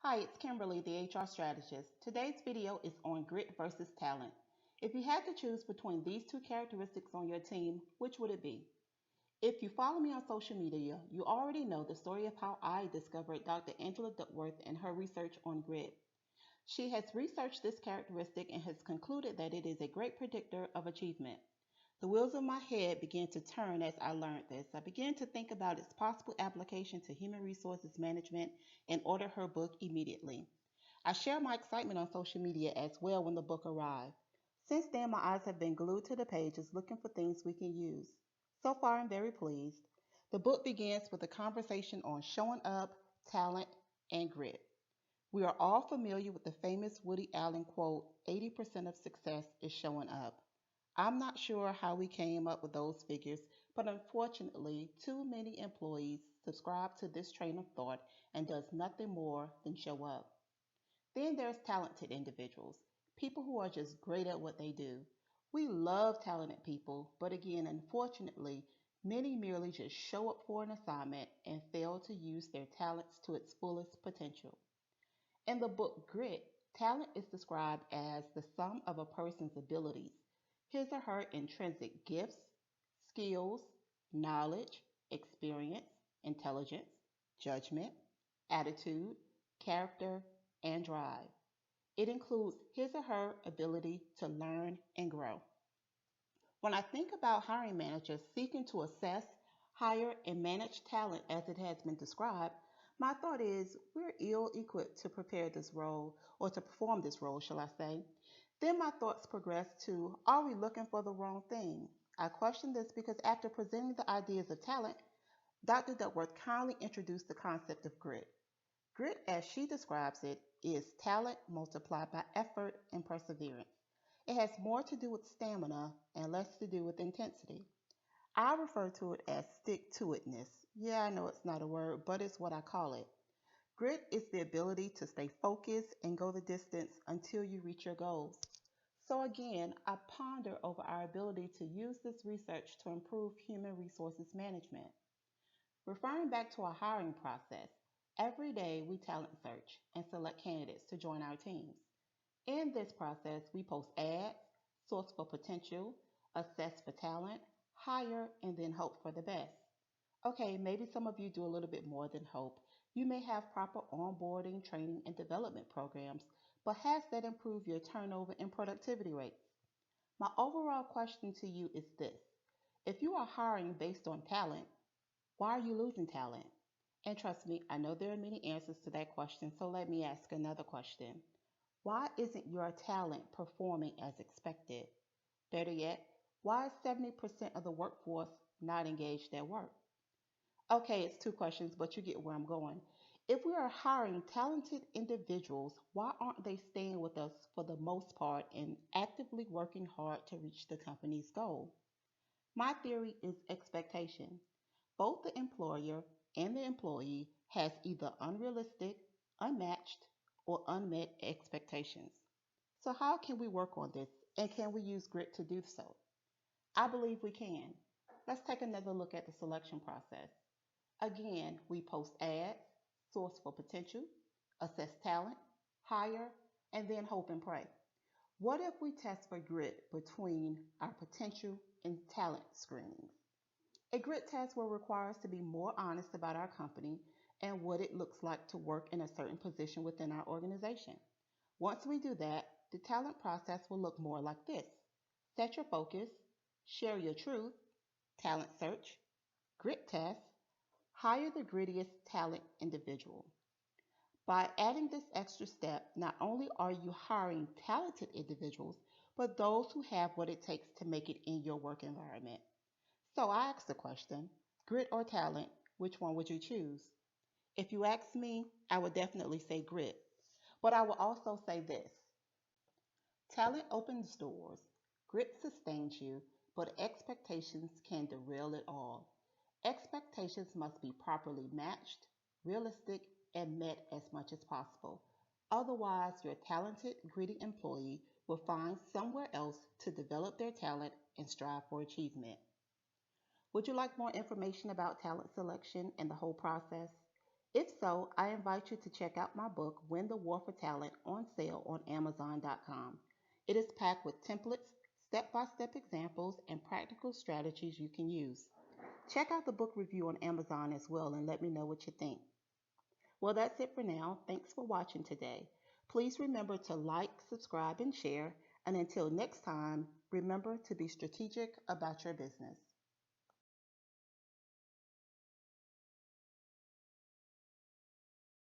Hi, it's Kimberly, the HR Strategist. Today's video is on grit versus talent. If you had to choose between these two characteristics on your team, which would it be? If you follow me on social media, you already know the story of how I discovered Dr. Angela Duckworth and her research on grit. She has researched this characteristic and has concluded that it is a great predictor of achievement. The wheels of my head began to turn as I learned this. I began to think about its possible application to human resources management and ordered her book immediately. I shared my excitement on social media as well when the book arrived. Since then, my eyes have been glued to the pages looking for things we can use. So far, I'm very pleased. The book begins with a conversation on showing up, talent, and grit. We are all familiar with the famous Woody Allen quote, 80% of success is showing up. I'm not sure how we came up with those figures, but unfortunately, too many employees subscribe to this train of thought and does nothing more than show up. Then there's talented individuals, people who are just great at what they do. We love talented people, but again, unfortunately, many merely just show up for an assignment and fail to use their talents to its fullest potential. In the book Grit, talent is described as the sum of a person's abilities, his or her intrinsic gifts, skills, knowledge, experience, intelligence, judgment, attitude, character, and drive. It includes his or her ability to learn and grow. When I think about hiring managers seeking to assess, hire, and manage talent as it has been described, my thought is we're ill equipped to prepare this role, or to perform this role, shall I say. Then my thoughts progress to are we looking for the wrong thing? I question this because after presenting the ideas of talent, Dr. Duckworth kindly introduced the concept of grit. Grit, as she describes it, is talent multiplied by effort and perseverance. It has more to do with stamina and less to do with intensity. I refer to it as stick to itness. Yeah, I know it's not a word, but it's what I call it. Grit is the ability to stay focused and go the distance until you reach your goals. So, again, I ponder over our ability to use this research to improve human resources management. Referring back to our hiring process, every day we talent search and select candidates to join our teams. In this process, we post ads, source for potential, assess for talent, hire, and then hope for the best. Okay, maybe some of you do a little bit more than hope. You may have proper onboarding, training, and development programs, but has that improved your turnover and productivity rates? My overall question to you is this. If you are hiring based on talent, why are you losing talent? And trust me, I know there are many answers to that question, so let me ask another question. Why isn't your talent performing as expected? Better yet, why is 70% of the workforce not engaged at work? Okay, it's two questions, but you get where I'm going. If we are hiring talented individuals, why aren't they staying with us for the most part and actively working hard to reach the company's goal? My theory is expectation. Both the employer and the employee has either unrealistic, unmatched, or unmet expectations. So how can we work on this, and can we use grit to do so? I believe we can. Let's take another look at the selection process. Again, we post ads, source for potential, assess talent, hire, and then hope and pray. What if we test for grit between our potential and talent screenings? A grit test will require us to be more honest about our company and what it looks like to work in a certain position within our organization. Once we do that, the talent process will look more like this. Set your focus, share your truth, talent search, grit test, hire the grittiest talent individual. By adding this extra step, not only are you hiring talented individuals, but those who have what it takes to make it in your work environment. So I asked the question, grit or talent, which one would you choose? If you ask me, I would definitely say grit. But I will also say this. Talent opens doors, grit sustains you, but expectations can derail it all. Expectations must be properly matched, realistic, and met as much as possible. Otherwise, your talented, gritty employee will find somewhere else to develop their talent and strive for achievement. Would you like more information about talent selection and the whole process? If so, I invite you to check out my book, Win the War for Talent, on sale on Amazon.com. It is packed with templates, step by step examples, and practical strategies you can use. Check out the book review on Amazon as well and let me know what you think. Well, that's it for now. Thanks for watching today. Please remember to like, subscribe, and share. And until next time, remember to be strategic about your business.